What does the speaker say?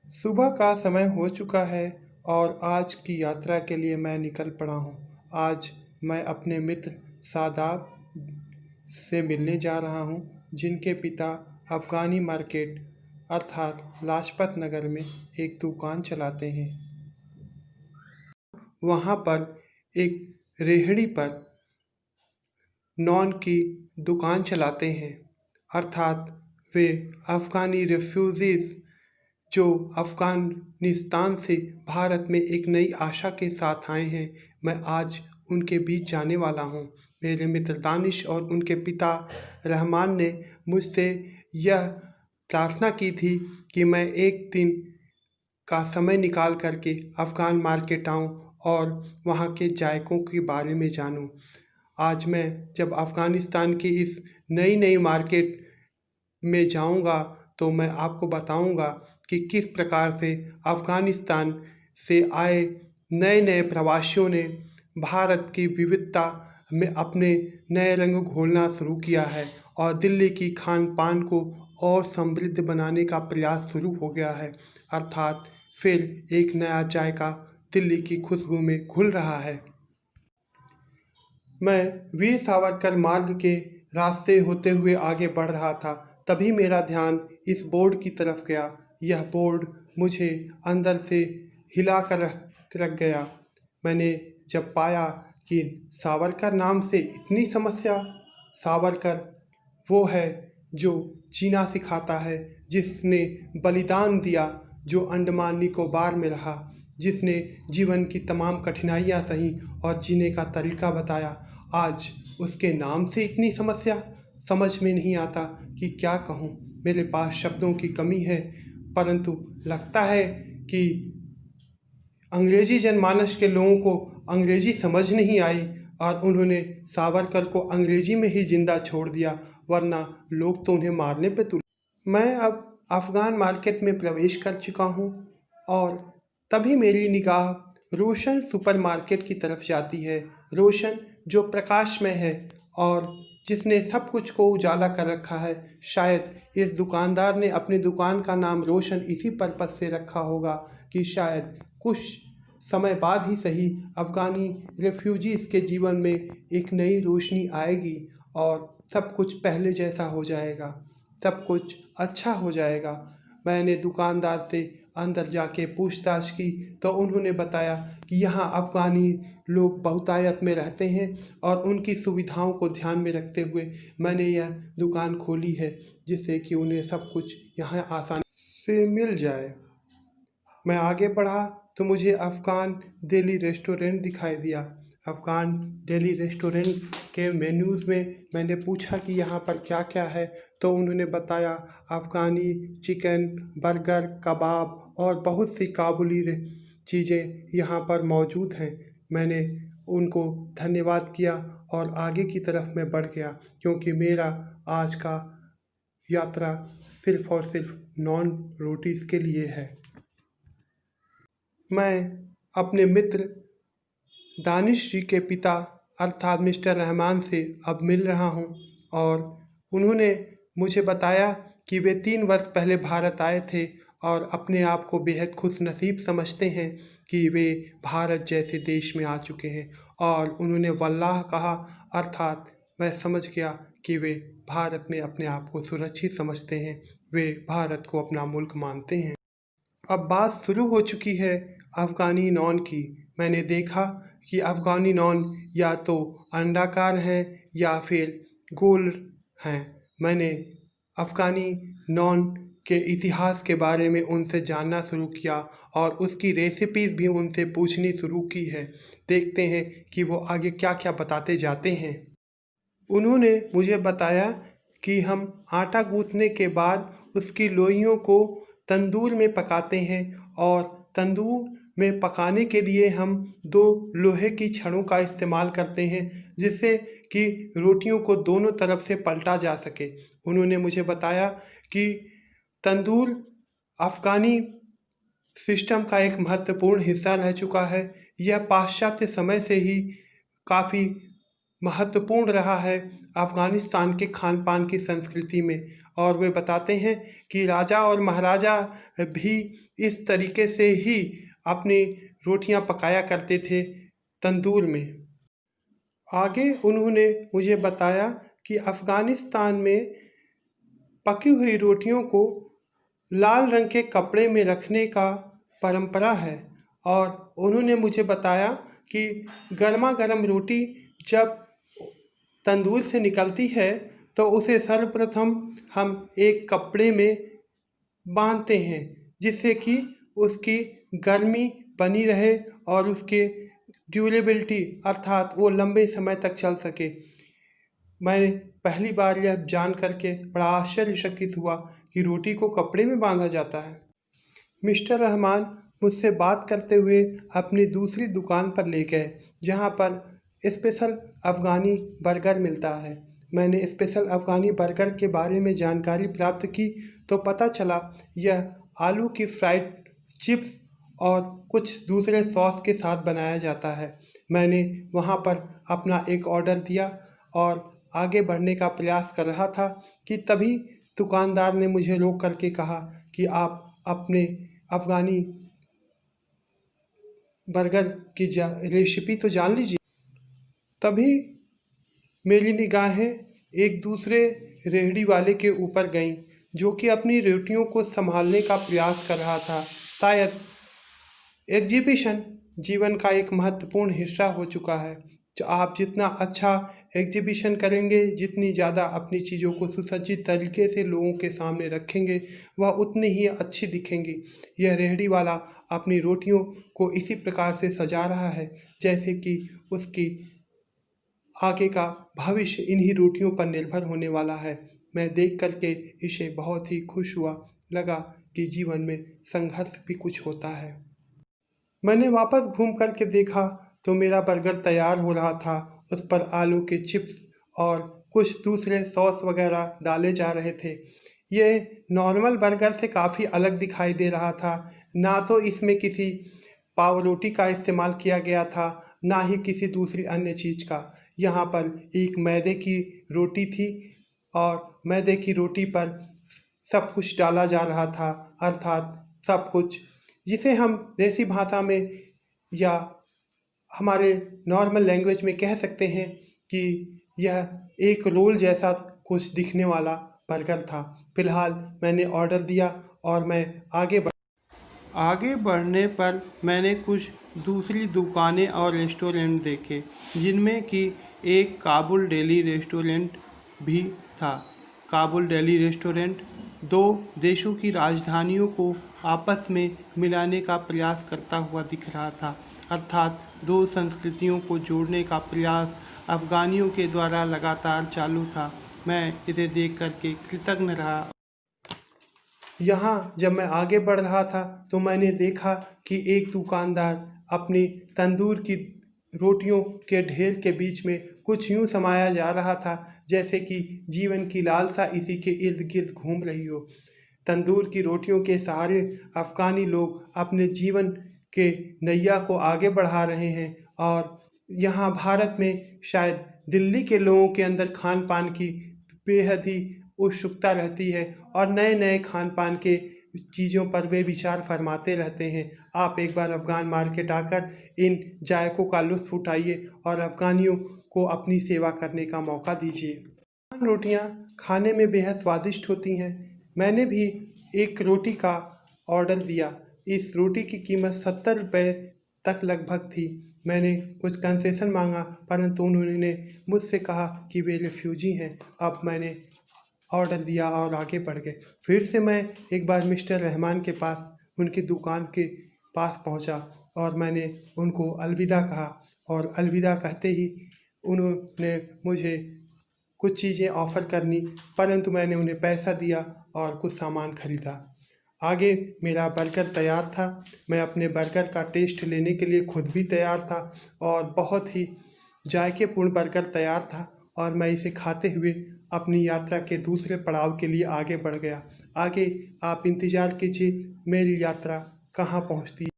सुबह का समय हो चुका है और आज की यात्रा के लिए मैं निकल पड़ा हूँ। आज मैं अपने मित्र शादाब से मिलने जा रहा हूँ, जिनके पिता अफ़गानी मार्केट अर्थात लाजपत नगर में एक दुकान चलाते हैं। वहाँ पर एक रेहड़ी पर नॉन की दुकान चलाते हैं, अर्थात वे अफ़गानी रेफ्यूज़ीज़ जो अफ़गानिस्तान से भारत में एक नई आशा के साथ आए हैं, मैं आज उनके बीच जाने वाला हूँ। मेरे मित्र दानिश और उनके पिता रहमान ने मुझसे यह प्रार्थना की थी कि मैं एक दिन का समय निकाल कर के अफ़गान मार्केट आऊँ और वहाँ के जायकों के बारे में जानूँ। आज मैं जब अफ़गानिस्तान की इस नई मार्केट में जाऊँगा तो मैं आपको बताऊँगा कि किस प्रकार से अफ़गानिस्तान से आए नए प्रवासियों ने भारत की विविधता में अपने नए रंग घोलना शुरू किया है और दिल्ली की खान पान को और समृद्ध बनाने का प्रयास शुरू हो गया है। अर्थात फिर एक नया जायका दिल्ली की खुशबू में घुल रहा है। मैं वीर सावरकर मार्ग के रास्ते होते हुए आगे बढ़ रहा था, तभी मेरा ध्यान इस बोर्ड की तरफ गया। यह बोर्ड मुझे अंदर से हिला कर रख गया। मैंने जब पाया कि सावरकर नाम से इतनी समस्या, सावरकर वो है जो जीना सिखाता है, जिसने बलिदान दिया, जो अंडमान निकोबार में रहा, जिसने जीवन की तमाम कठिनाइयाँ सही और जीने का तरीका बताया। आज उसके नाम से इतनी समस्या, समझ में नहीं आता कि क्या कहूँ। मेरे पास शब्दों की कमी है, परंतु लगता है कि अंग्रेजी जनमानस के लोगों को अंग्रेजी समझ नहीं आई और उन्होंने सावरकर को अंग्रेजी में ही जिंदा छोड़ दिया, वरना लोग तो उन्हें मारने पे तुले। मैं अब अफ़गान मार्केट में प्रवेश कर चुका हूँ और तभी मेरी निगाह रोशन सुपरमार्केट की तरफ जाती है। रोशन जो प्रकाशमय है और जिसने सब कुछ को उजाला कर रखा है। शायद इस दुकानदार ने अपनी दुकान का नाम रोशन इसी पर्पज़ से रखा होगा कि शायद कुछ समय बाद ही सही अफ़गानी रेफ्यूजीज़ के जीवन में एक नई रोशनी आएगी और सब कुछ पहले जैसा हो जाएगा, सब कुछ अच्छा हो जाएगा। मैंने दुकानदार से अंदर जाके पूछताछ की तो उन्होंने बताया कि यहाँ अफ़गानी लोग बहुतायत में रहते हैं और उनकी सुविधाओं को ध्यान में रखते हुए मैंने यह दुकान खोली है, जिससे कि उन्हें सब कुछ यहाँ आसानी से मिल जाए। मैं आगे बढ़ा तो मुझे अफ़गान डेली रेस्टोरेंट दिखाई दिया। अफ़गान डेली रेस्टोरेंट के मेन्यूज़ में मैंने पूछा कि यहाँ पर क्या क्या है, तो उन्होंने बताया अफ़गानी चिकन, बर्गर, कबाब और बहुत सी काबुली चीज़ें यहाँ पर मौजूद हैं। मैंने उनको धन्यवाद किया और आगे की तरफ मैं बढ़ गया, क्योंकि मेरा आज का यात्रा सिर्फ़ और सिर्फ नॉन रोटीज़ के लिए है। मैं अपने मित्र दानिश जी के पिता अर्थात मिस्टर रहमान से अब मिल रहा हूँ और उन्होंने मुझे बताया कि वे 3 वर्ष पहले भारत आए थे और अपने आप को बेहद खुशनसीब समझते हैं कि वे भारत जैसे देश में आ चुके हैं। और उन्होंने वल्लाह कहा, अर्थात मैं समझ गया कि वे भारत में अपने आप को सुरक्षित समझते हैं, वे भारत को अपना मुल्क मानते हैं। अब बात शुरू हो चुकी है अफ़गानी नॉन की। मैंने देखा कि अफ़गानी नॉन या तो अंडाकार हैं या फिर गोल हैं। मैंने अफ़गानी नॉन के इतिहास के बारे में उनसे जानना शुरू किया और उसकी रेसिपीज़ भी उनसे पूछनी शुरू की है। देखते हैं कि वो आगे क्या क्या बताते जाते हैं। उन्होंने मुझे बताया कि हम आटा गूँथने के बाद उसकी लोइयों को तंदूर में पकाते हैं और तंदूर में पकाने के लिए हम 2 लोहे की छड़ों का इस्तेमाल करते हैं, जिससे कि रोटियों को दोनों तरफ से पलटा जा सके। उन्होंने मुझे बताया कि तंदूर अफ़गानी सिस्टम का एक महत्वपूर्ण हिस्सा रह चुका है। यह पाश्चात्य समय से ही काफ़ी महत्वपूर्ण रहा है अफ़गानिस्तान के खान पान की संस्कृति में और वे बताते हैं कि राजा और महाराजा भी इस तरीके से ही अपनी रोटियां पकाया करते थे तंदूर में। आगे उन्होंने मुझे बताया कि अफ़गानिस्तान में पकी हुई रोटियों को लाल रंग के कपड़े में रखने का परंपरा है और उन्होंने मुझे बताया कि गर्मा गर्म रोटी जब तंदूर से निकलती है तो उसे सर्वप्रथम हम एक कपड़े में बांधते हैं जिससे कि उसकी गर्मी बनी रहे और उसके ड्यूरेबिलिटी अर्थात वो लंबे समय तक चल सके। मैंने पहली बार यह जान करके बड़ा आश्चर्यचकित हुआ कि रोटी को कपड़े में बांधा जाता है। मिस्टर रहमान मुझसे बात करते हुए अपनी दूसरी दुकान पर ले गए जहां पर स्पेशल अफ़गानी बर्गर मिलता है। मैंने स्पेशल अफ़गानी बर्गर के बारे में जानकारी प्राप्त की तो पता चला यह आलू की फ्राइड चिप्स और कुछ दूसरे सॉस के साथ बनाया जाता है। मैंने वहां पर अपना एक ऑर्डर दिया और आगे बढ़ने का प्रयास कर रहा था कि तभी दुकानदार ने मुझे रोक करके कहा कि आप अपने अफ़गानी बर्गर की रेसिपी तो जान लीजिए। तभी मेरी निगाहें एक दूसरे रेहड़ी वाले के ऊपर गईं जो कि अपनी रोटियों को संभालने का प्रयास कर रहा था। शायद एग्जीबिशन जीवन का एक महत्वपूर्ण हिस्सा हो चुका है। आप जितना अच्छा एग्जीबिशन करेंगे, जितनी ज़्यादा अपनी चीज़ों को सुसज्जित तरीके से लोगों के सामने रखेंगे, वह उतनी ही अच्छी दिखेंगी। यह रेहड़ी वाला अपनी रोटियों को इसी प्रकार से सजा रहा है जैसे कि उसकी आगे का भविष्य इन्हीं रोटियों पर निर्भर होने वाला है। मैं देख करके इसे बहुत ही खुश हुआ, लगा कि जीवन में संघर्ष भी कुछ होता है। मैंने वापस घूम कर के देखा तो मेरा बर्गर तैयार हो रहा था। उस पर आलू के चिप्स और कुछ दूसरे सॉस वगैरह डाले जा रहे थे। ये नॉर्मल बर्गर से काफ़ी अलग दिखाई दे रहा था। ना तो इसमें किसी पाव रोटी का इस्तेमाल किया गया था, ना ही किसी दूसरी अन्य चीज़ का। यहाँ पर एक मैदे की रोटी थी और मैदे की रोटी पर सब कुछ डाला जा रहा था, अर्थात सब कुछ जिसे हम देसी भाषा में या हमारे नॉर्मल लैंग्वेज में कह सकते हैं कि यह एक रोल जैसा कुछ दिखने वाला बर्गर था। फिलहाल मैंने ऑर्डर दिया और मैं आगे बढ़ने पर मैंने कुछ दूसरी दुकानें और रेस्टोरेंट देखे जिनमें कि एक काबुल डेली रेस्टोरेंट भी था। काबुल डेली रेस्टोरेंट दो देशों की राजधानियों को आपस में मिलाने का प्रयास करता हुआ दिख रहा था, अर्थात दो संस्कृतियों को जोड़ने का प्रयास अफ़गानियों के द्वारा लगातार चालू था। मैं इसे देख करके कृतज्ञ रहा। यहाँ जब मैं आगे बढ़ रहा था तो मैंने देखा कि एक दुकानदार अपनी तंदूर की रोटियों के ढेर के बीच में कुछ यूँ समाया जा रहा था जैसे कि जीवन की लालसा इसी के इर्द गिर्द घूम रही हो। तंदूर की रोटियों के सहारे अफ़गानी लोग अपने जीवन के नैया को आगे बढ़ा रहे हैं और यहाँ भारत में शायद दिल्ली के लोगों के अंदर खान पान की बेहद ही उत्सुकता रहती है और नए नए खान पान के चीज़ों पर वे विचार फरमाते रहते हैं। आप एक बार अफ़गान मार्केट आकर इन जायकों का लुत्फ़ उठाइए और अफ़गानियों को अपनी सेवा करने का मौका दीजिए। अफ़गान रोटियाँ खाने में बेहद स्वादिष्ट होती हैं। मैंने भी एक रोटी का ऑर्डर दिया। इस रोटी की कीमत 70 रुपये तक लगभग थी। मैंने कुछ कंसेशन मांगा परंतु उन्होंने मुझसे कहा कि वे रिफ्यूजी हैं। अब मैंने ऑर्डर दिया और आगे बढ़ गए। फिर से मैं एक बार मिस्टर रहमान के पास उनकी दुकान के पास पहुंचा और मैंने उनको अलविदा कहा और अलविदा कहते ही उन्होंने मुझे कुछ चीज़ें ऑफ़र करनी, परंतु मैंने उन्हें पैसा दिया और कुछ सामान खरीदा। आगे मेरा बर्गर तैयार था। मैं अपने बर्गर का टेस्ट लेने के लिए खुद भी तैयार था और बहुत ही जायकेपूर्ण बर्गर तैयार था और मैं इसे खाते हुए अपनी यात्रा के दूसरे पड़ाव के लिए आगे बढ़ गया। आगे आप इंतज़ार कीजिए मेरी यात्रा कहाँ पहुँचती है।